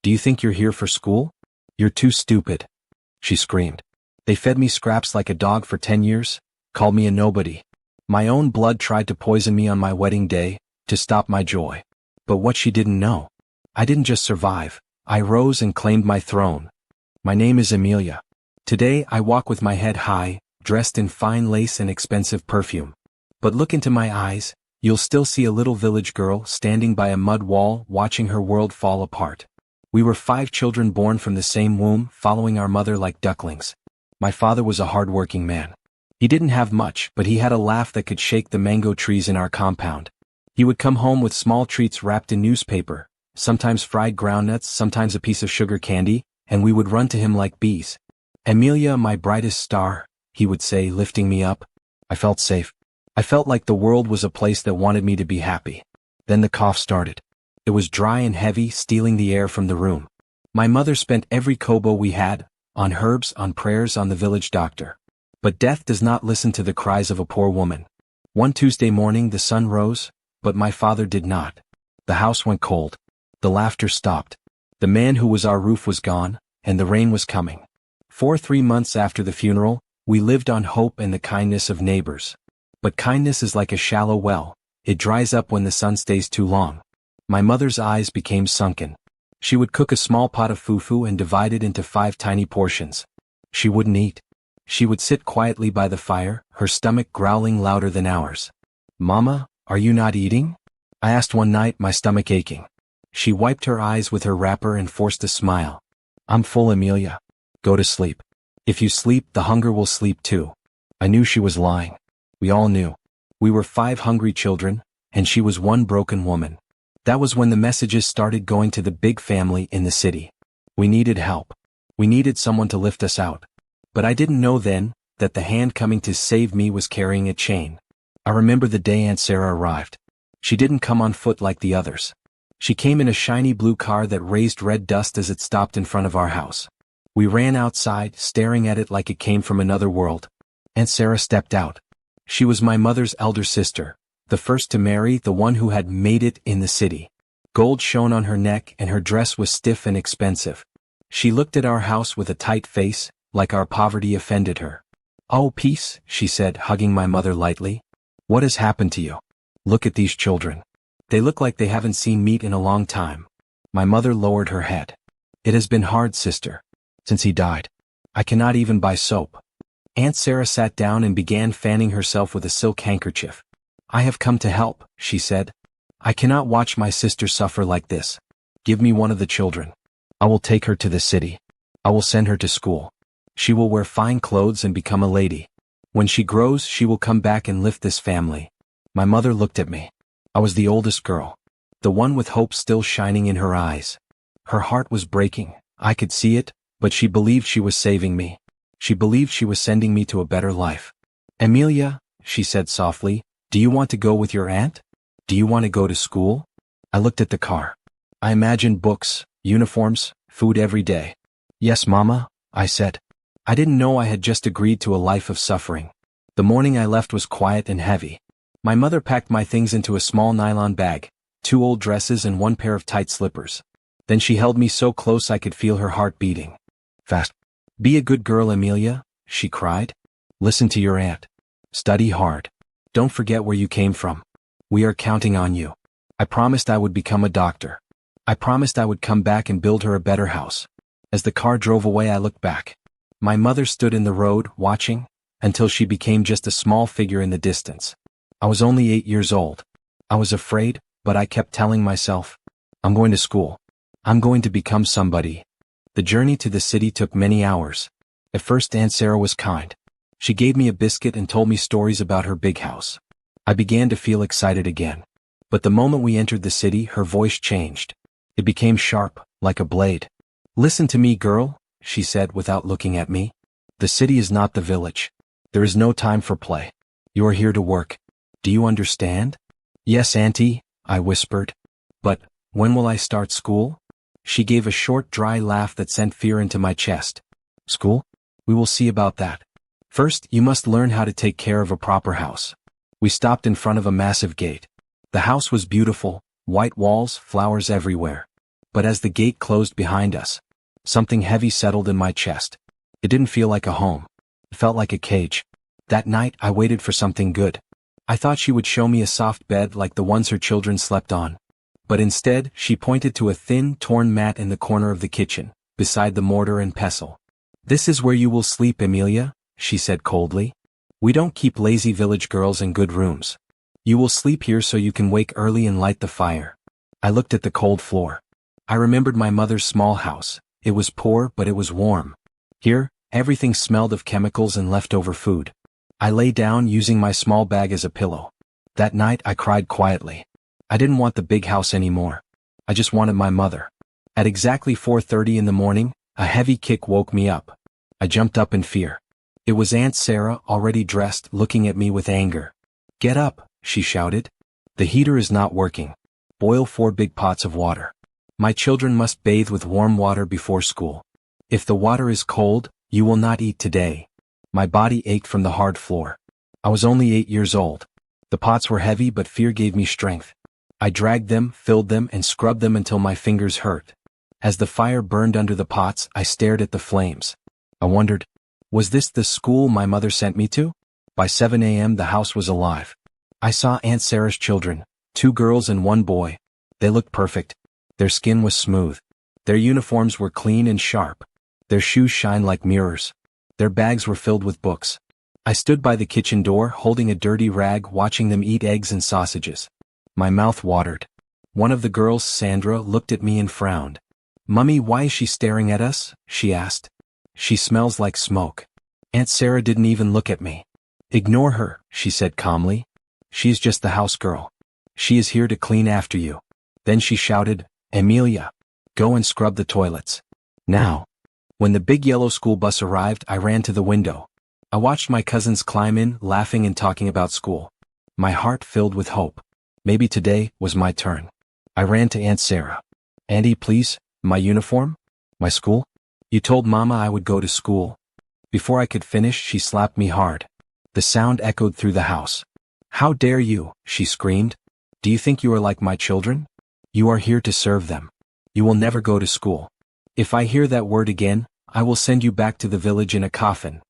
Do you think you're here for school? You're too stupid, she screamed. They fed me scraps like a dog for 10 years, called me a nobody. My own blood tried to poison me on my wedding day, to stop my joy. But what she didn't know, I didn't just survive, I rose and claimed my throne. My name is Emilia. Today I walk with my head high, dressed in fine lace and expensive perfume. But look into my eyes, you'll still see a little village girl standing by a mud wall watching her world fall apart. We were 5 children born from the same womb, following our mother like ducklings. My father was a hard-working man. He didn't have much, but he had a laugh that could shake the mango trees in our compound. He would come home with small treats wrapped in newspaper, sometimes fried groundnuts, sometimes a piece of sugar candy, and we would run to him like bees. "Emilia, my brightest star," he would say, lifting me up. I felt safe. I felt like the world was a place that wanted me to be happy. Then the cough started. It was dry and heavy, stealing the air from the room. My mother spent every kobo we had, on herbs, on prayers, on the village doctor. But death does not listen to the cries of a poor woman. One Tuesday morning the sun rose, but my father did not. The house went cold. The laughter stopped. The man who was our roof was gone, and the rain was coming. For 3 months after the funeral, we lived on hope and the kindness of neighbors. But kindness is like a shallow well, it dries up when the sun stays too long. My mother's eyes became sunken. She would cook a small pot of fufu and divide it into 5 tiny portions. She wouldn't eat. She would sit quietly by the fire, her stomach growling louder than ours. "Mama, are you not eating?" I asked one night, my stomach aching. She wiped her eyes with her wrapper and forced a smile. "I'm full, Emilia. Go to sleep. If you sleep, the hunger will sleep too." I knew she was lying. We all knew. We were 5 hungry children, and she was one broken woman. That was when the messages started going to the big family in the city. We needed help. We needed someone to lift us out. But I didn't know then that the hand coming to save me was carrying a chain. I remember the day Aunt Sarah arrived. She didn't come on foot like the others. She came in a shiny blue car that raised red dust as it stopped in front of our house. We ran outside, staring at it like it came from another world. Aunt Sarah stepped out. She was my mother's elder sister, the first to marry, the one who had made it in the city. Gold shone on her neck and her dress was stiff and expensive. She looked at our house with a tight face, like our poverty offended her. "Oh, peace," she said, hugging my mother lightly. "What has happened to you? Look at these children. They look like they haven't seen meat in a long time." My mother lowered her head. "It has been hard, sister. Since he died. I cannot even buy soap." Aunt Sarah sat down and began fanning herself with a silk handkerchief. "I have come to help," she said. "I cannot watch my sister suffer like this. Give me one of the children. I will take her to the city. I will send her to school. She will wear fine clothes and become a lady. When she grows, she will come back and lift this family." My mother looked at me. I was the oldest girl, the one with hope still shining in her eyes. Her heart was breaking, I could see it, but she believed she was saving me. She believed she was sending me to a better life. "Emilia," she said softly, "do you want to go with your aunt? Do you want to go to school?" I looked at the car. I imagined books, uniforms, food every day. "Yes, Mama," I said. I didn't know I had just agreed to a life of suffering. The morning I left was quiet and heavy. My mother packed my things into a small nylon bag, 2 old dresses and 1 pair of tight slippers. Then she held me so close I could feel her heart beating fast. "Be a good girl, Emilia," she cried. "Listen to your aunt. Study hard. Don't forget where you came from. We are counting on you." I promised I would become a doctor. I promised I would come back and build her a better house. As the car drove away, I looked back. My mother stood in the road, watching, until she became just a small figure in the distance. I was only 8 years old. I was afraid, but I kept telling myself, "I'm going to school. I'm going to become somebody." The journey to the city took many hours. At first Aunt Sarah was kind. She gave me a biscuit and told me stories about her big house. I began to feel excited again. But the moment we entered the city, her voice changed. It became sharp, like a blade. "Listen to me, girl," she said without looking at me. "The city is not the village. There is no time for play. You are here to work. Do you understand?" "Yes, Auntie," I whispered. "But when will I start school?" She gave a short, dry laugh that sent fear into my chest. "School? We will see about that. First, you must learn how to take care of a proper house." We stopped in front of a massive gate. The house was beautiful, white walls, flowers everywhere. But as the gate closed behind us, something heavy settled in my chest. It didn't feel like a home. It felt like a cage. That night I waited for something good. I thought she would show me a soft bed like the ones her children slept on. But instead, she pointed to a thin, torn mat in the corner of the kitchen, beside the mortar and pestle. "This is where you will sleep, Emilia," she said coldly. "We don't keep lazy village girls in good rooms. You will sleep here so you can wake early and light the fire." I looked at the cold floor. I remembered my mother's small house. It was poor, but it was warm. Here, everything smelled of chemicals and leftover food. I lay down using my small bag as a pillow. That night I cried quietly. I didn't want the big house anymore. I just wanted my mother. At exactly 4:30 in the morning, a heavy kick woke me up. I jumped up in fear. It was Aunt Sarah, already dressed, looking at me with anger. "Get up," she shouted. "The heater is not working. Boil 4 big pots of water. My children must bathe with warm water before school. If the water is cold, you will not eat today." My body ached from the hard floor. I was only 8 years old. The pots were heavy, but fear gave me strength. I dragged them, filled them, and scrubbed them until my fingers hurt. As the fire burned under the pots, I stared at the flames. I wondered, was this the school my mother sent me to? By 7 a.m. the house was alive. I saw Aunt Sarah's children, 2 girls and 1 boy. They looked perfect. Their skin was smooth. Their uniforms were clean and sharp. Their shoes shined like mirrors. Their bags were filled with books. I stood by the kitchen door holding a dirty rag, watching them eat eggs and sausages. My mouth watered. One of the girls, Sandra, looked at me and frowned. "Mummy, why is she staring at us?" she asked. "She smells like smoke." Aunt Sarah didn't even look at me. "Ignore her," she said calmly. "She is just the house girl. She is here to clean after you." Then she shouted, "Emilia, go and scrub the toilets. Now." When the big yellow school bus arrived, I ran to the window. I watched my cousins climb in, laughing and talking about school. My heart filled with hope. Maybe today was my turn. I ran to Aunt Sarah. "Auntie, please, my uniform? My school? You told Mama I would go to school." Before I could finish, she slapped me hard. The sound echoed through the house. "How dare you?" she screamed. "Do you think you are like my children? You are here to serve them. You will never go to school. If I hear that word again, I will send you back to the village in a coffin."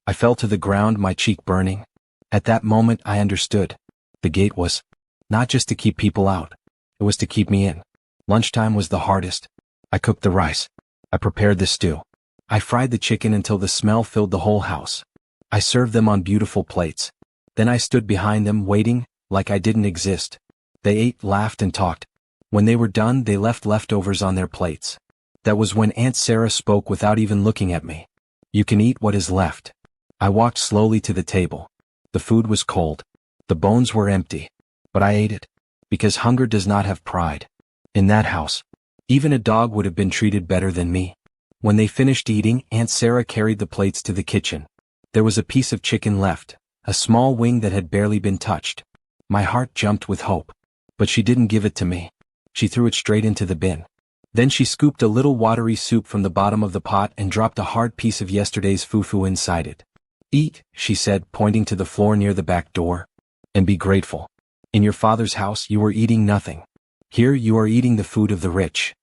I fell to the ground, my cheek burning. At that moment I understood. The gate was not just to keep people out. It was to keep me in. Lunchtime was the hardest. I cooked the rice. I prepared the stew. I fried the chicken until the smell filled the whole house. I served them on beautiful plates. Then I stood behind them, waiting, like I didn't exist. They ate, laughed, and talked. When they were done, they left leftovers on their plates. That was when Aunt Sarah spoke without even looking at me. "You can eat what is left." I walked slowly to the table. The food was cold. The bones were empty. But I ate it. Because hunger does not have pride. In that house, even a dog would have been treated better than me. When they finished eating, Aunt Sarah carried the plates to the kitchen. There was a piece of chicken left, a small wing that had barely been touched. My heart jumped with hope. But she didn't give it to me. She threw it straight into the bin. Then she scooped a little watery soup from the bottom of the pot and dropped a hard piece of yesterday's fufu inside it. "Eat," she said, pointing to the floor near the back door. "And be grateful. In your father's house you were eating nothing. Here you are eating the food of the rich."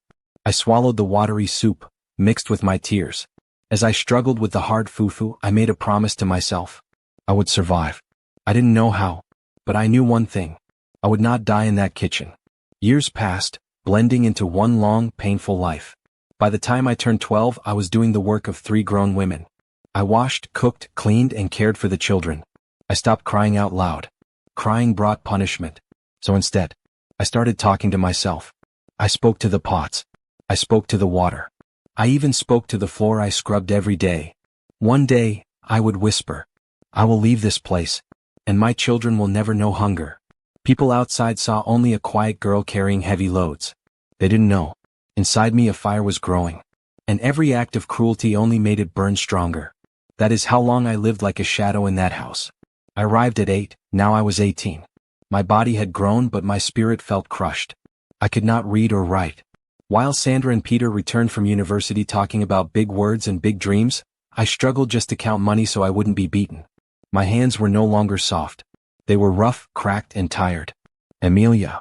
I swallowed the watery soup, mixed with my tears. As I struggled with the hard fufu, I made a promise to myself. I would survive. I didn't know how, but I knew one thing. I would not die in that kitchen. Years passed, blending into one long, painful life. By the time I turned 12, I was doing the work of 3 grown women. I washed, cooked, cleaned, and cared for the children. I stopped crying out loud. Crying brought punishment. So instead, I started talking to myself. I spoke to the pots. I spoke to the water. I even spoke to the floor I scrubbed every day. One day, I would whisper, "I will leave this place, and my children will never know hunger." People outside saw only a quiet girl carrying heavy loads. They didn't know. Inside me a fire was growing. And every act of cruelty only made it burn stronger. That is how long I lived like a shadow in that house. I arrived at 8, now I was 18. My body had grown, but my spirit felt crushed. I could not read or write. While Sandra and Peter returned from university talking about big words and big dreams, I struggled just to count money so I wouldn't be beaten. My hands were no longer soft. They were rough, cracked, and tired. "Emilia,"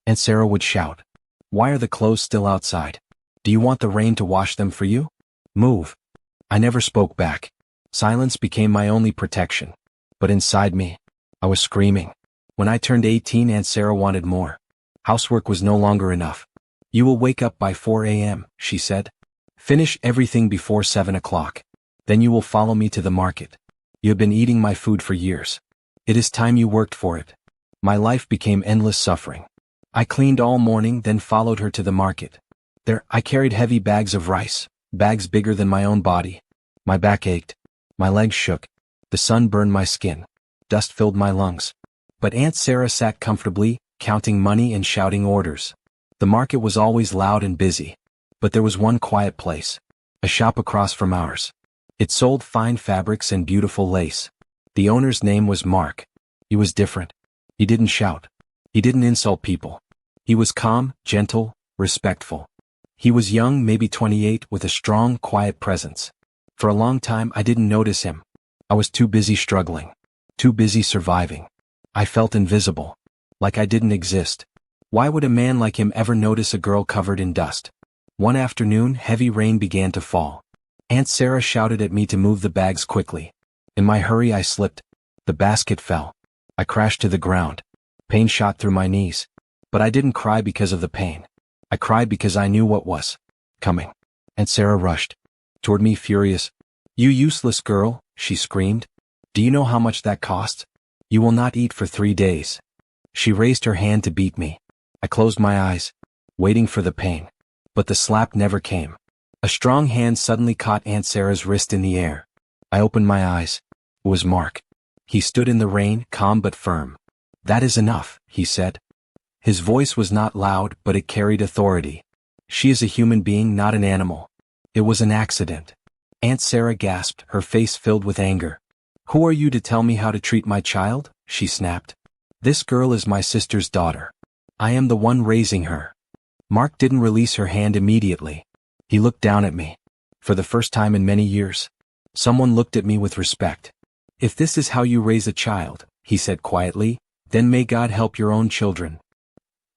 Aunt Sarah would shout. "Why are the clothes still outside? Do you want the rain to wash them for you? Move. I never spoke back. Silence became my only protection. But inside me, I was screaming. When I turned 18, Aunt Sarah wanted more. Housework was no longer enough. You will wake up by 4 a.m., she said. Finish everything before 7 o'clock. Then you will follow me to the market. You have been eating my food for years. It is time you worked for it. My life became endless suffering. I cleaned all morning, then followed her to the market. There, I carried heavy bags of rice, bags bigger than my own body. My back ached. My legs shook. The sun burned my skin. Dust filled my lungs. But Aunt Sarah sat comfortably, counting money and shouting orders. The market was always loud and busy. But there was one quiet place. A shop across from ours. It sold fine fabrics and beautiful lace. The owner's name was Mark. He was different. He didn't shout. He didn't insult people. He was calm, gentle, respectful. He was young, maybe 28, with a strong, quiet presence. For a long time I didn't notice him. I was too busy struggling. Too busy surviving. I felt invisible. Like I didn't exist. Why would a man like him ever notice a girl covered in dust? One afternoon, heavy rain began to fall. Aunt Sarah shouted at me to move the bags quickly. In my hurry I slipped. The basket fell. I crashed to the ground. Pain shot through my knees. But I didn't cry because of the pain. I cried because I knew what was coming. Aunt Sarah rushed toward me furious. You useless girl, she screamed. Do you know how much that costs? You will not eat for 3 days. She raised her hand to beat me. I closed my eyes, waiting for the pain. But the slap never came. A strong hand suddenly caught Aunt Sarah's wrist in the air. I opened my eyes. It was Mark. He stood in the rain, calm but firm. That is enough, he said. His voice was not loud, but it carried authority. She is a human being, not an animal. It was an accident. Aunt Sarah gasped, her face filled with anger. Who are you to tell me how to treat my child? She snapped. This girl is my sister's daughter. I am the one raising her. Mark didn't release her hand immediately. He looked down at me. For the first time in many years, someone looked at me with respect. If this is how you raise a child, he said quietly, then may God help your own children.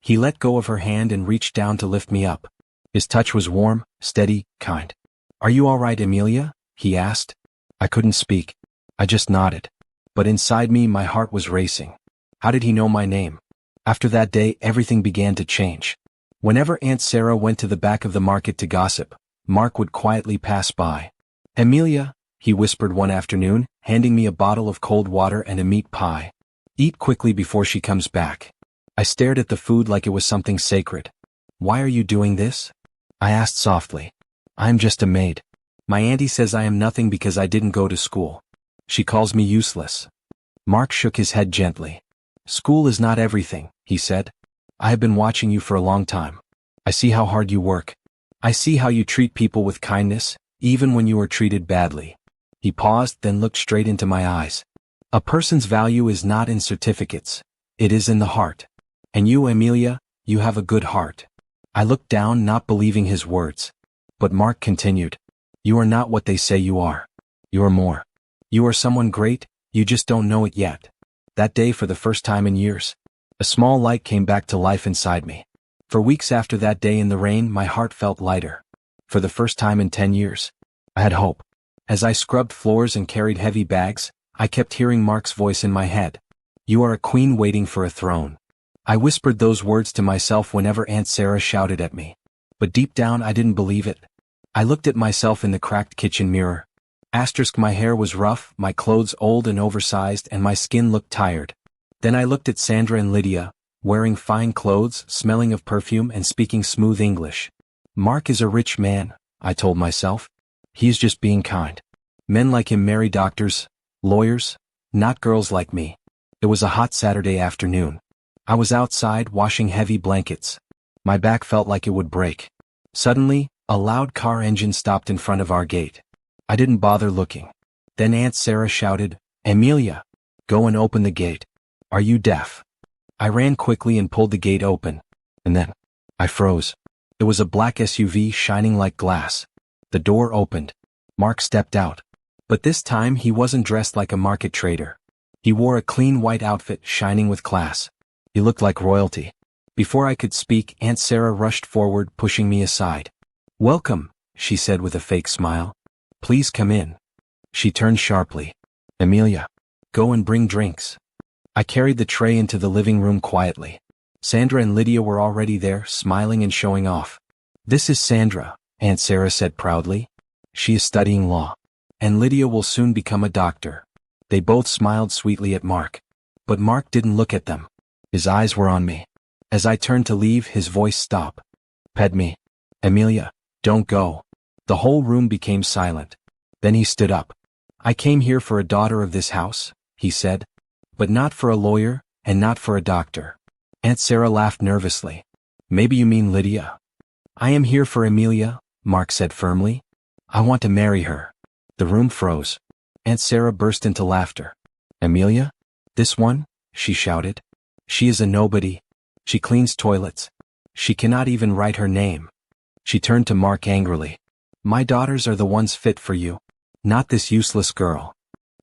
He let go of her hand and reached down to lift me up. His touch was warm, steady, kind. Are you all right, Emilia? He asked. I couldn't speak. I just nodded. But inside me my heart was racing. How did he know my name? After that day everything began to change. Whenever Aunt Sarah went to the back of the market to gossip, Mark would quietly pass by. Emilia, he whispered one afternoon, handing me a bottle of cold water and a meat pie. Eat quickly before she comes back. I stared at the food like it was something sacred. Why are you doing this? I asked softly. I'm just a maid. My auntie says I am nothing because I didn't go to school. She calls me useless. Mark shook his head gently. School is not everything, he said. I have been watching you for a long time. I see how hard you work. I see how you treat people with kindness, even when you are treated badly. He paused, then looked straight into my eyes. A person's value is not in certificates. It is in the heart. And you, Emilia, you have a good heart. I looked down, not believing his words. But Mark continued. You are not what they say you are. You are more. You are someone great, you just don't know it yet. That day, for the first time in years, a small light came back to life inside me. For weeks after that day in the rain, my heart felt lighter. For the first time in 10 years, I had hope. As I scrubbed floors and carried heavy bags, I kept hearing Mark's voice in my head. You are a queen waiting for a throne. I whispered those words to myself whenever Aunt Sarah shouted at me. But deep down I didn't believe it. I looked at myself in the cracked kitchen mirror. My hair was rough, my clothes old and oversized, and my skin looked tired. Then I looked at Sandra and Lydia, wearing fine clothes, smelling of perfume, and speaking smooth English. Mark is a rich man, I told myself. He is just being kind. Men like him marry doctors, lawyers, not girls like me. It was a hot Saturday afternoon. I was outside washing heavy blankets. My back felt like it would break. Suddenly, a loud car engine stopped in front of our gate. I didn't bother looking. Then Aunt Sarah shouted, Emilia, go and open the gate. Are you deaf? I ran quickly and pulled the gate open. And then, I froze. It was a black SUV shining like glass. The door opened. Mark stepped out. But this time he wasn't dressed like a market trader. He wore a clean white outfit shining with class. He looked like royalty. Before I could speak, Aunt Sarah rushed forward, pushing me aside. Welcome, she said with a fake smile. Please come in. She turned sharply. Emilia, go and bring drinks. I carried the tray into the living room quietly. Sandra and Lydia were already there, smiling and showing off. This is Sandra, Aunt Sarah said proudly. She is studying law. And Lydia will soon become a doctor. They both smiled sweetly at Mark. But Mark didn't look at them. His eyes were on me. As I turned to leave, his voice stopped. Pet me. Emilia, don't go. The whole room became silent. Then he stood up. I came here for a daughter of this house, he said. But not for a lawyer, and not for a doctor. Aunt Sarah laughed nervously. Maybe you mean Lydia. I am here for Emilia, Mark said firmly. I want to marry her. The room froze. Aunt Sarah burst into laughter. Emilia? This one? She shouted. She is a nobody. She cleans toilets. She cannot even write her name. She turned to Mark angrily. My daughters are the ones fit for you. Not this useless girl.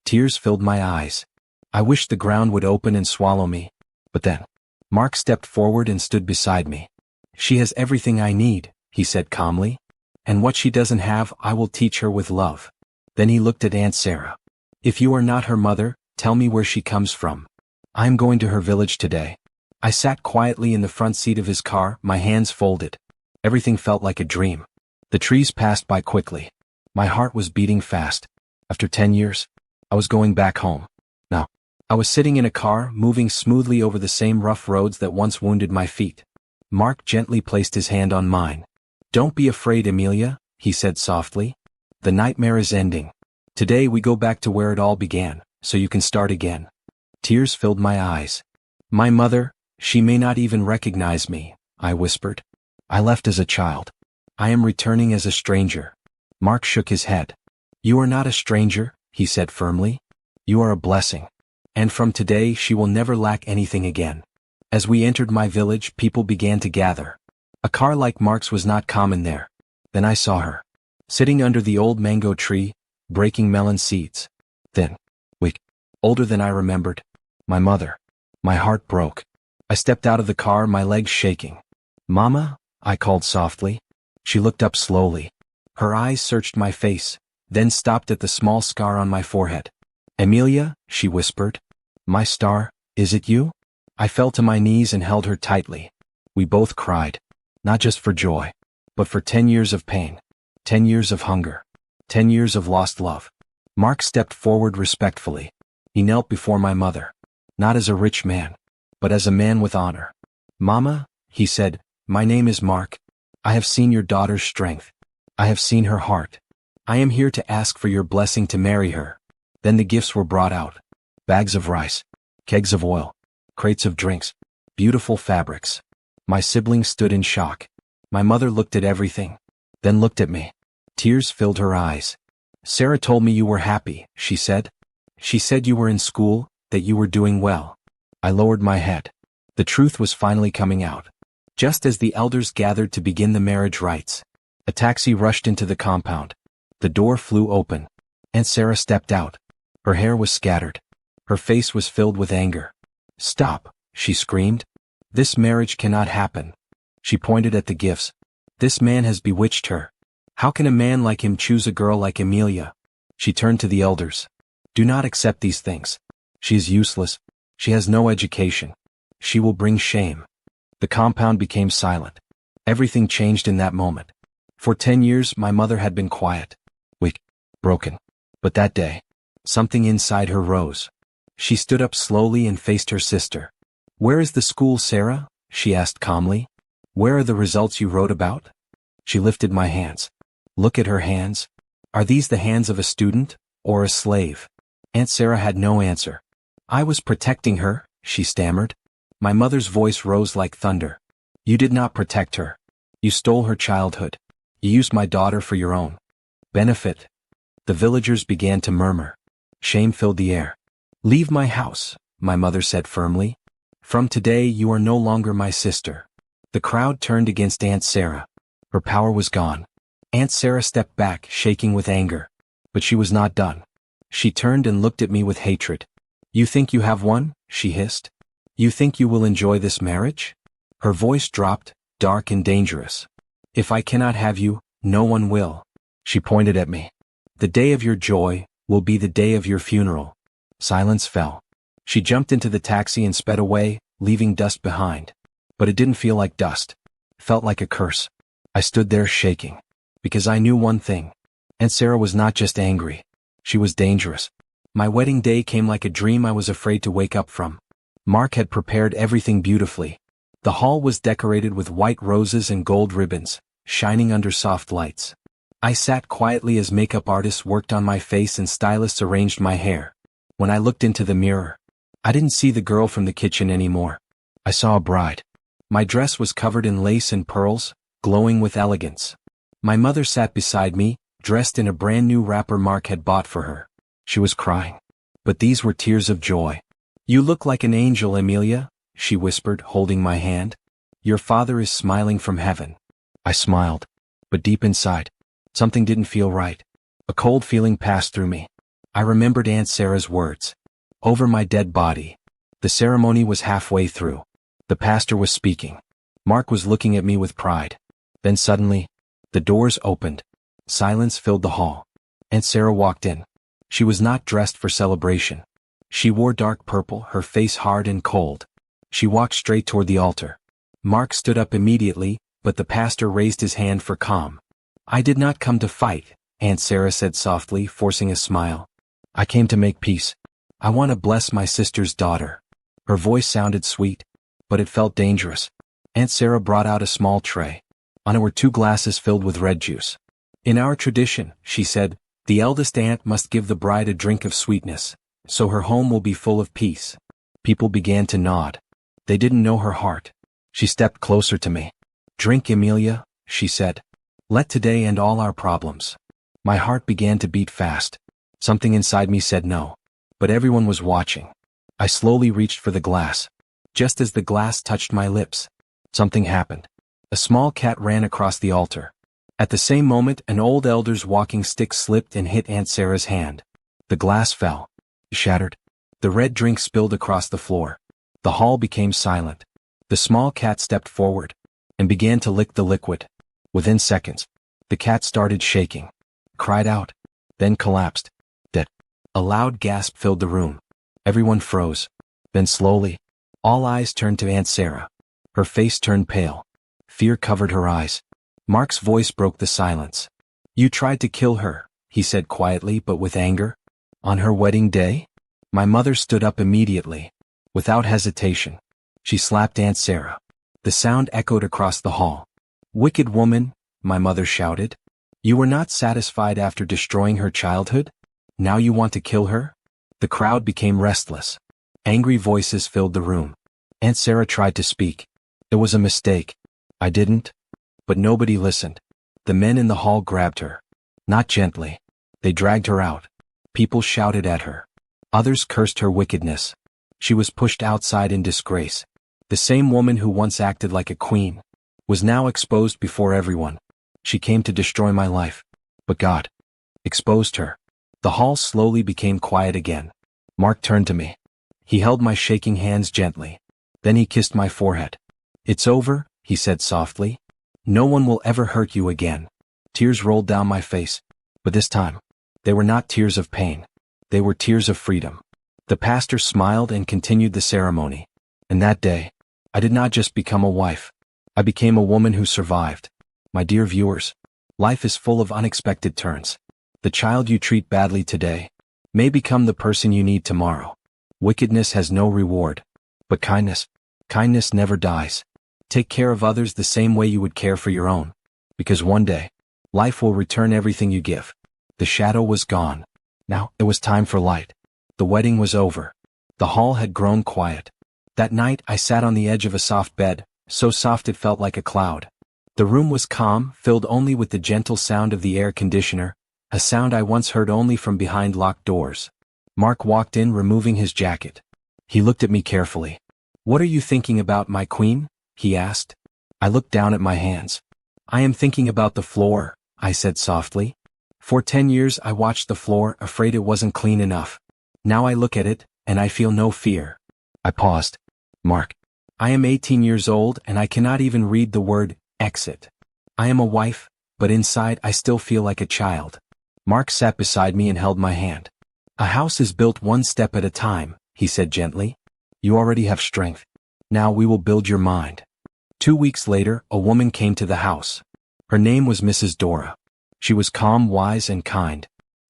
Tears filled my eyes. I wished the ground would open and swallow me. But then, Mark stepped forward and stood beside me. She has everything I need, he said calmly. And what she doesn't have, I will teach her with love. Then he looked at Aunt Sarah. If you are not her mother, tell me where she comes from. I am going to her village today. I sat quietly in the front seat of his car, my hands folded. Everything felt like a dream. The trees passed by quickly. My heart was beating fast. After 10 years, I was going back home. Now, I was sitting in a car, moving smoothly over the same rough roads that once wounded my feet. Mark gently placed his hand on mine. Don't be afraid, Emilia, he said softly. The nightmare is ending. Today we go back to where it all began, so you can start again. Tears filled my eyes. My mother, she may not even recognize me, I whispered. I left as a child. I am returning as a stranger. Mark shook his head. You are not a stranger, he said firmly. You are a blessing. And from today she will never lack anything again. As we entered my village, people began to gather. A car like Mark's was not common there. Then I saw her, sitting under the old mango tree, breaking melon seeds. Then, older than I remembered, my mother. My heart broke. I stepped out of the car, my legs shaking. Mama, I called softly. She looked up slowly. Her eyes searched my face, then stopped at the small scar on my forehead. Emilia, she whispered. My star, is it you? I fell to my knees and held her tightly. We both cried, not just for joy, but for 10 years of pain, 10 years of hunger, 10 years of lost love. Mark stepped forward respectfully. He knelt before my mother, not as a rich man, but as a man with honor. Mama, he said, my name is Mark. I have seen your daughter's strength. I have seen her heart. I am here to ask for your blessing to marry her. Then the gifts were brought out. Bags of rice, kegs of oil, crates of drinks, beautiful fabrics. My siblings stood in shock. My mother looked at everything, then looked at me. Tears filled her eyes. Sarah told me you were happy, she said. She said you were in school, that you were doing well. I lowered my head. The truth was finally coming out. Just as the elders gathered to begin the marriage rites, a taxi rushed into the compound. The door flew open. Aunt Sarah stepped out. Her hair was scattered. Her face was filled with anger. Stop, she screamed. This marriage cannot happen. She pointed at the gifts. This man has bewitched her. How can a man like him choose a girl like Emilia? She turned to the elders. Do not accept these things. She is useless. She has no education. She will bring shame. The compound became silent. Everything changed in that moment. For 10 years, my mother had been quiet, weak, broken. But that day, something inside her rose. She stood up slowly and faced her sister. Where is the school, Sarah? She asked calmly. Where are the results you wrote about? She lifted my hands. Look at her hands. Are these the hands of a student, or a slave? Aunt Sarah had no answer. I was protecting her, she stammered. My mother's voice rose like thunder. You did not protect her. You stole her childhood. You used my daughter for your own benefit. The villagers began to murmur. Shame filled the air. Leave my house, my mother said firmly. From today you are no longer my sister. The crowd turned against Aunt Sarah. Her power was gone. Aunt Sarah stepped back, shaking with anger. But she was not done. She turned and looked at me with hatred. You think you have won? She hissed. You think you will enjoy this marriage? Her voice dropped, dark and dangerous. If I cannot have you, No one will. She pointed at me. The day of your joy will be the day of your funeral. Silence fell. She jumped into the taxi and sped away, leaving dust behind. But it didn't feel like dust. It felt like a curse. I stood there shaking. Because I knew one thing. Aunt Sarah was not just angry. She was dangerous. My wedding day came like a dream I was afraid to wake up from. Mark had prepared everything beautifully. The hall was decorated with white roses and gold ribbons, shining under soft lights. I sat quietly as makeup artists worked on my face and stylists arranged my hair. When I looked into the mirror, I didn't see the girl from the kitchen anymore. I saw a bride. My dress was covered in lace and pearls, glowing with elegance. My mother sat beside me, dressed in a brand new wrapper Mark had bought for her. She was crying. But these were tears of joy. You look like an angel, Emilia, she whispered, holding my hand. Your father is smiling from heaven. I smiled. But deep inside, something didn't feel right. A cold feeling passed through me. I remembered Aunt Sarah's words. Over my dead body. The ceremony was halfway through. The pastor was speaking. Mark was looking at me with pride. Then suddenly, the doors opened. Silence filled the hall. Aunt Sarah walked in. She was not dressed for celebration. She wore dark purple, her face hard and cold. She walked straight toward the altar. Mark stood up immediately, but the pastor raised his hand for calm. I did not come to fight, Aunt Sarah said softly, forcing a smile. I came to make peace. I want to bless my sister's daughter. Her voice sounded sweet, but it felt dangerous. Aunt Sarah brought out a small tray. On it were 2 glasses filled with red juice. In our tradition, she said, the eldest aunt must give the bride a drink of sweetness, so her home will be full of peace. People began to nod. They didn't know her heart. She stepped closer to me. Drink, Emilia, she said. Let today end all our problems. My heart began to beat fast. Something inside me said no. But everyone was watching. I slowly reached for the glass. Just as the glass touched my lips, something happened. A small cat ran across the altar. At the same moment, an old elder's walking stick slipped and hit Aunt Sarah's hand. The glass fell. Shattered. The red drink spilled across the floor. The hall became silent. The small cat stepped forward and began to lick the liquid. Within seconds, the cat started shaking, cried out, then collapsed. Dead. A loud gasp filled the room. Everyone froze. Then slowly, all eyes turned to Aunt Sarah. Her face turned pale. Fear covered her eyes. Mark's voice broke the silence. You tried to kill her, he said quietly but with anger. On her wedding day? My mother stood up immediately. Without hesitation, she slapped Aunt Sarah. The sound echoed across the hall. Wicked woman, my mother shouted. You were not satisfied after destroying her childhood? Now you want to kill her? The crowd became restless. Angry voices filled the room. Aunt Sarah tried to speak. It was a mistake. I didn't. But nobody listened. The men in the hall grabbed her. Not gently. They dragged her out. People shouted at her. Others cursed her wickedness. She was pushed outside in disgrace. The same woman who once acted like a queen was now exposed before everyone. She came to destroy my life. But God exposed her. The hall slowly became quiet again. Mark turned to me. He held my shaking hands gently. Then he kissed my forehead. It's over, he said softly. No one will ever hurt you again. Tears rolled down my face. But this time, they were not tears of pain. They were tears of freedom. The pastor smiled and continued the ceremony. And that day, I did not just become a wife. I became a woman who survived. My dear viewers, life is full of unexpected turns. The child you treat badly today may become the person you need tomorrow. Wickedness has no reward. But kindness never dies. Take care of others the same way you would care for your own. Because one day, life will return everything you give. The shadow was gone. Now, it was time for light. The wedding was over. The hall had grown quiet. That night, I sat on the edge of a soft bed, so soft it felt like a cloud. The room was calm, filled only with the gentle sound of the air conditioner, a sound I once heard only from behind locked doors. Mark walked in, removing his jacket. He looked at me carefully. What are you thinking about, my queen? He asked. I looked down at my hands. I am thinking about the floor, I said softly. For 10 years I watched the floor, afraid it wasn't clean enough. Now I look at it, and I feel no fear. I paused. Mark, I am 18 years old and I cannot even read the word exit. I am a wife, but inside I still feel like a child. Mark sat beside me and held my hand. A house is built one step at a time, he said gently. You already have strength. Now we will build your mind. 2 weeks later, a woman came to the house. Her name was Mrs. Dora. She was calm, wise, and kind.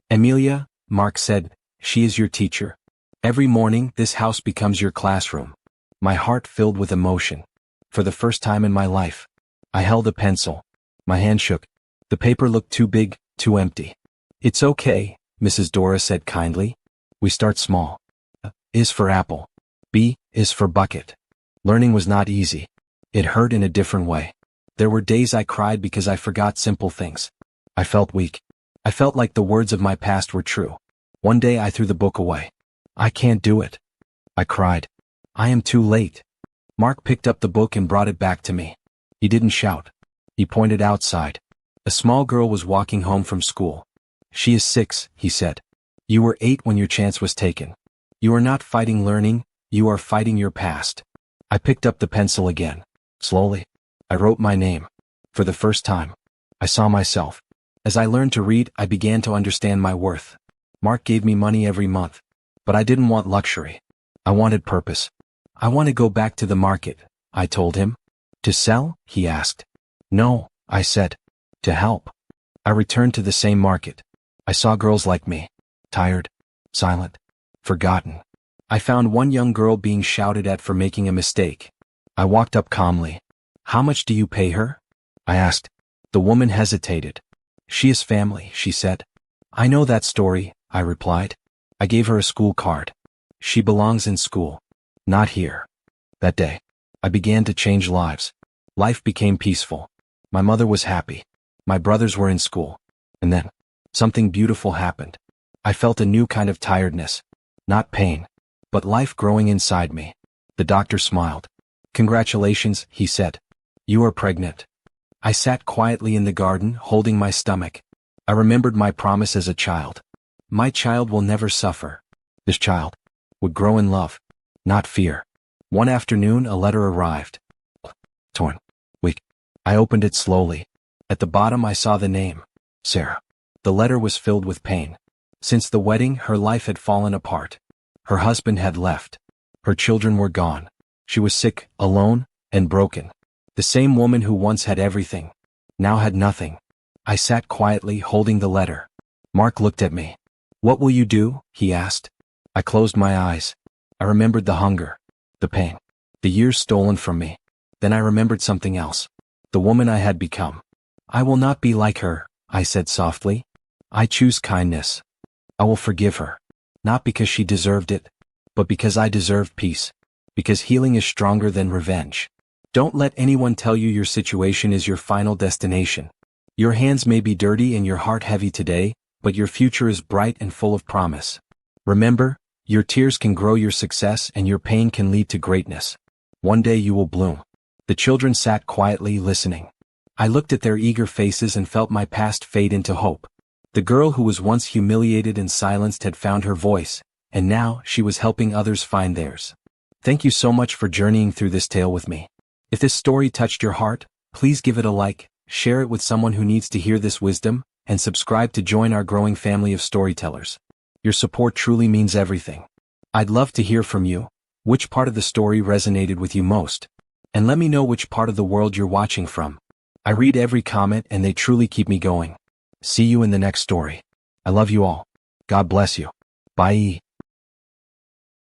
Emilia, Mark said, she is your teacher. Every morning, this house becomes your classroom. My heart filled with emotion. For the first time in my life, I held a pencil. My hand shook. The paper looked too big, too empty. It's okay, Mrs. Dora said kindly. We start small. A is for apple. B is for bucket. Learning was not easy. It hurt in a different way. There were days I cried because I forgot simple things. I felt weak. I felt like the words of my past were true. One day I threw the book away. I can't do it. I cried. I am too late. Mark picked up the book and brought it back to me. He didn't shout. He pointed outside. A small girl was walking home from school. She is 6, he said. You were 8 when your chance was taken. You are not fighting learning, you are fighting your past. I picked up the pencil again. Slowly, I wrote my name. For the first time, I saw myself. As I learned to read, I began to understand my worth. Mark gave me money every month. But I didn't want luxury. I wanted purpose. I want to go back to the market, I told him. To sell? He asked. No, I said. To help. I returned to the same market. I saw girls like me. Tired, silent, forgotten. I found one young girl being shouted at for making a mistake. I walked up calmly. How much do you pay her? I asked. The woman hesitated. She is family, she said. I know that story, I replied. I gave her a school card. She belongs in school. Not here. That day, I began to change lives. Life became peaceful. My mother was happy. My brothers were in school. And then, something beautiful happened. I felt a new kind of tiredness. Not pain, but life growing inside me. The doctor smiled. Congratulations, he said. You are pregnant. I sat quietly in the garden, holding my stomach. I remembered my promise as a child. My child will never suffer. This child would grow in love, not fear. One afternoon, a letter arrived. Torn. Weak. I opened it slowly. At the bottom, I saw the name. Sarah. The letter was filled with pain. Since the wedding, her life had fallen apart. Her husband had left. Her children were gone. She was sick, alone, and broken. The same woman who once had everything, now had nothing. I sat quietly, holding the letter. Mark looked at me. What will you do? He asked. I closed my eyes. I remembered the hunger, the pain, the years stolen from me. Then I remembered something else. The woman I had become. I will not be like her, I said softly. I choose kindness. I will forgive her. Not because she deserved it, but because I deserved peace. Because healing is stronger than revenge. Don't let anyone tell you your situation is your final destination. Your hands may be dirty and your heart heavy today, but your future is bright and full of promise. Remember, your tears can grow your success and your pain can lead to greatness. One day you will bloom. The children sat quietly listening. I looked at their eager faces and felt my past fade into hope. The girl who was once humiliated and silenced had found her voice, and now she was helping others find theirs. Thank you so much for journeying through this tale with me. If this story touched your heart, please give it a like, share it with someone who needs to hear this wisdom, and subscribe to join our growing family of storytellers. Your support truly means everything. I'd love to hear from you. Which part of the story resonated with you most? And let me know which part of the world you're watching from. I read every comment and they truly keep me going. See you in the next story. I love you all. God bless you. Bye.